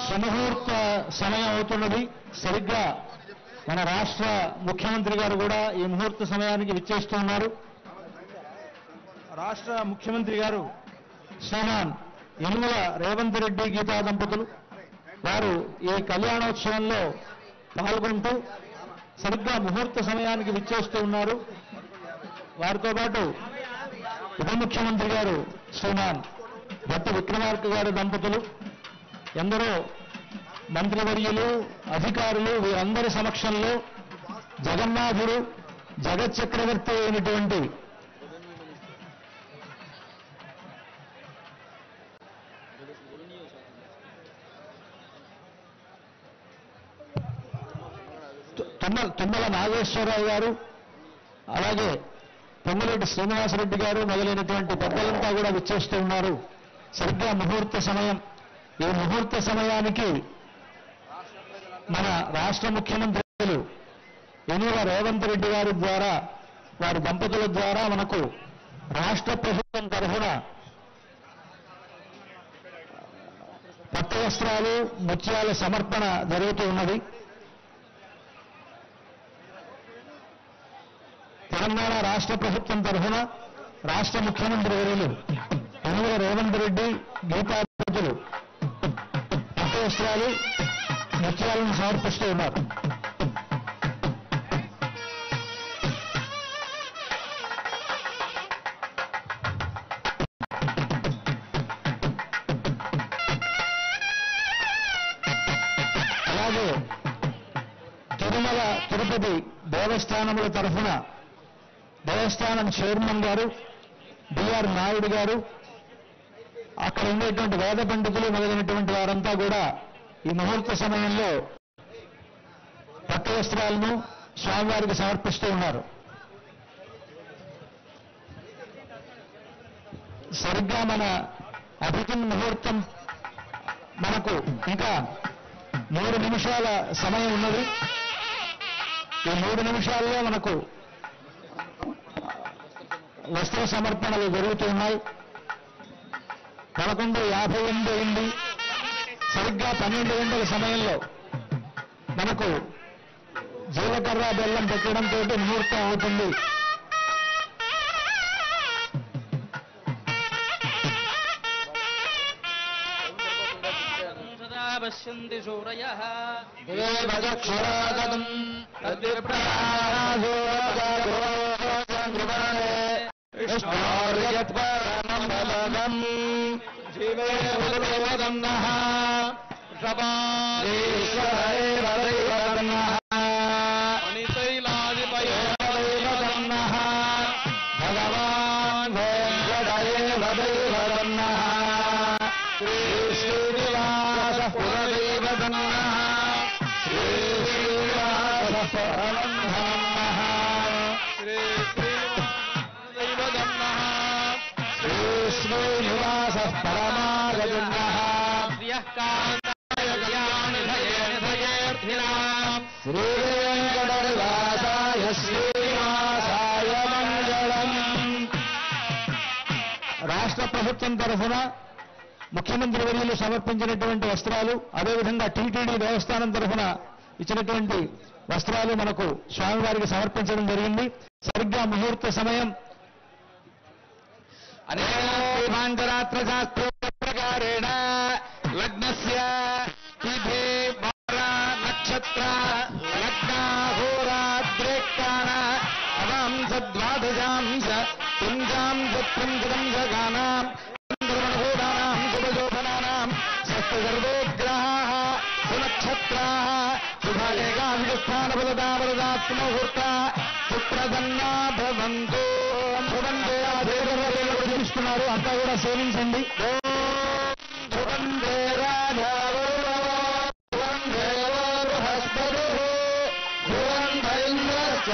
సుముహూర్త సమయం అవుతున్నది. సరిగ్గా మన రాష్ట్ర ముఖ్యమంత్రి గారు కూడా ఈ ముహూర్త సమయానికి విచ్చేస్తూ ఉన్నారు. రాష్ట్ర ముఖ్యమంత్రి గారు శ్రీమాన్ యనుమల రేవంత్ రెడ్డి గీతా దంపతులు వారు ఈ కళ్యాణోత్సవంలో పాల్గొంటూ సరిగ్గా ముహూర్త సమయానికి విచ్చేస్తూ ఉన్నారు. వారితో పాటు ఉప ముఖ్యమంత్రి గారు శ్రీమాన్ భట్టి విక్రమార్క గారి దంపతులు, ఎందరో మంత్రివర్యులు, అధికారులు వీరందరి సమక్షంలో జగన్నాథుడు జగత్ చక్రవర్తి అయినటువంటి తుమ్మల నాగేశ్వరరావు గారు, అలాగే పొంగులేటి శ్రీనివాసరెడ్డి గారు మొదలైనటువంటి పెద్దలంతా కూడా విచ్చేస్తూ ఉన్నారు. సరిగ్గా ముహూర్త సమయం. ఈ ముహూర్త సమయానికి మన రాష్ట్ర ముఖ్యమంత్రులు యనుమల రేవంత్ రెడ్డి గారి ద్వారా, వారి దంపతుల ద్వారా మనకు రాష్ట్ర ప్రభుత్వం తరఫున పట్టు వస్త్రాలు, ముత్యాల సమర్పణ జరుగుతూ ఉన్నది. తెలంగాణ రాష్ట్ర ప్రభుత్వం తరఫున రాష్ట్ర ముఖ్యమంత్రి వర్యులు యనుమల రేవంత్ రెడ్డి గీతా దంపతులు పట్టు వస్త్రాలు, ముత్యాలను సమర్పిస్తూ ఉన్నారు. అలాగే తిరుమల తిరుపతి దేవస్థానముల తరఫున దేవస్థానం చైర్మన్ గారు బిఆర్ నాయుడు గారు, అక్కడ ఉండేటువంటి వేద పండితులు మొదలైనటువంటి వారంతా కూడా ఈ ముహూర్త సమయంలో పట్టు వస్త్రాలను స్వామివారికి సమర్పిస్తూ ఉన్నారు. సరిగ్గా మన అభిజిన్ ముహూర్తం మనకు ఇంకా 3 నిమిషాల సమయం ఉన్నది. ఈ 3 నిమిషాల్లో మనకు వస్త్ర సమర్పణలు జరుగుతూ ఉన్నాయి. 11:58 అయింది. సరిగ్గా 12 గంటల సమయంలో మనకు జీలకర్ర బెల్లం పెట్టడంతో ముహూర్తం అవుతుంది. పశ్యంతి సూరయః దేవదక్షరాగతం తద్విప్రాజో విష్ణోర్యత్పరమం జీవే భగవదన్నః శబారీశ్వరేవదన్నః అనిశైలాదిపయోదన్నః భగవాన్ వెంకటేవదన్నః శ్రీ శ్రీనివాస పురదేవదన్నః శ్రీ శ్రీనివాస పరమహంసః శ్రీ శ్రీనివాస శ్రీ శ్రీనివాస పరమాగజన్నః శ్రీ వెంకటనివాసాయ శ్రీనివాసాయ మంగళం. రాష్ట్ర ప్రభుత్వం తరఫున ముఖ్యమంత్రి వర్యులు సమర్పించినటువంటి వస్త్రాలు, అదేవిధంగా టీటీడీ దేవస్థానం తరఫున ఇచ్చినటువంటి వస్త్రాలు మనకు స్వామివారికి సమర్పించడం జరిగింది. సరిగ్గా ముహూర్త సమయం అనేకాంతరాత్ర శాస్త్ర ప్రకారేణ లగ్నస్య తిథి వార నక్షత్ర లగ్నాహోరాద్రేక్కాణ అవాంశ ద్వాదశాంశ పుంజాంశ పుంజదంశకానాం చంద్రమణభూతానాం శుభశోభనానాం సర్వోగ్రహాః సునక్షత్రాः శుభాలేకాభిస్థానపదతాపదాత్మముహూర్త సుప్రసన్నా భవంతు. భవంతే ఆ దేవతలు చూపిస్తున్నారు, అంతా కూడా సేవించండి. భవంతే రాజా భవంతే బృహస్పతి భవంత ఇంద్రశ్చ